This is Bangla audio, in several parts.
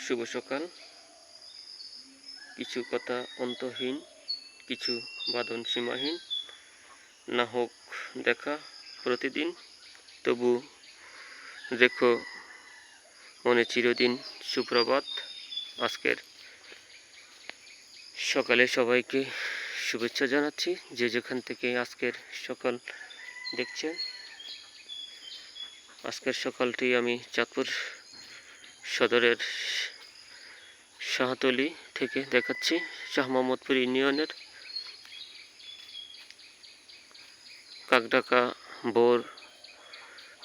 শুভ সকাল। কিছু কথা অন্তহীন, কিছু বাঁধন সীমাহীন। না হোক দেখা প্রতিদিন, তবু রেখো মনে চিরদিন সুপ্রভাত। আজকের সকালে সবাইকে শুভেচ্ছা জানাচ্ছি, যে যেখান থেকে আজকের সকাল দেখছেন। আজকের সকালটি আমি চাঁদপুর সদরের শাহতলী থেকে দেখাচ্ছি। শাহ মোহাম্মদপুর ইউনিয়নের কাকডাকা বোর।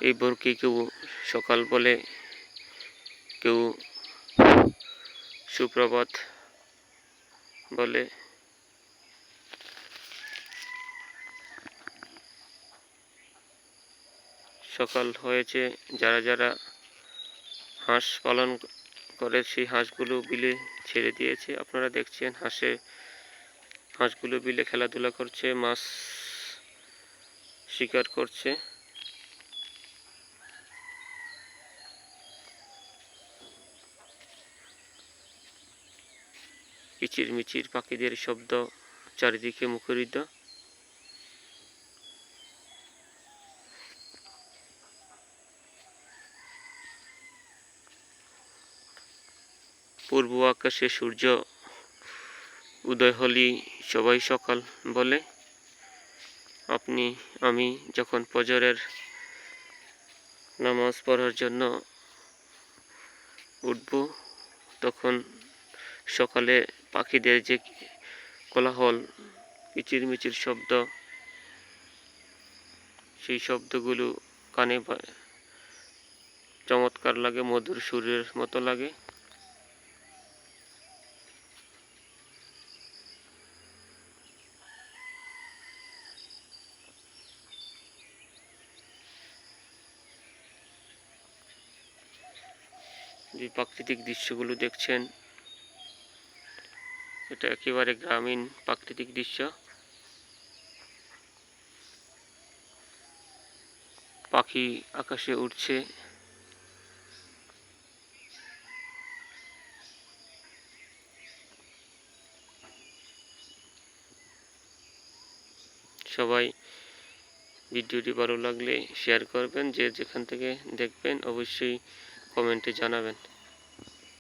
এই বোরকে কেউ সকাল বলে, কেউ সুপ্রভাত বলে। সকাল হয়েছে, যারা যারা হাঁস পালন করে সেই হাঁসগুলো বিলে ছেড়ে দিয়েছে। আপনারা দেখছেন হাঁসগুলো বিলে খেলাধুলা করছে, মাছ শিকার করছে। কিচিরমিচির পাখিদের শব্দ চারিদিকে মুখরিত। পূর্ব আকাশে সূর্য উদয় হলেই সবাই সকাল বলে। আমি যখন ফজরের নামাজ পড়ার জন্য উঠব, তখন সকালে পাখিদের যে কোলাহল, কিচিরমিচির শব্দ, সেই শব্দগুলো কানে চমৎকার লাগে, মধুর সুরের মতো লাগে। যে প্রাকৃতিক দৃশ্যগুলো দেখছেন, এটা একেবারে গ্রামীণ প্রাকৃতিক দৃশ্য। পাখি আকাশে উড়ছে। সবাই ভিডিওটি ভালো লাগলে শেয়ার করবেন। যে যেখান থেকে দেখবেন অবশ্যই কমেন্টে জানাবেন।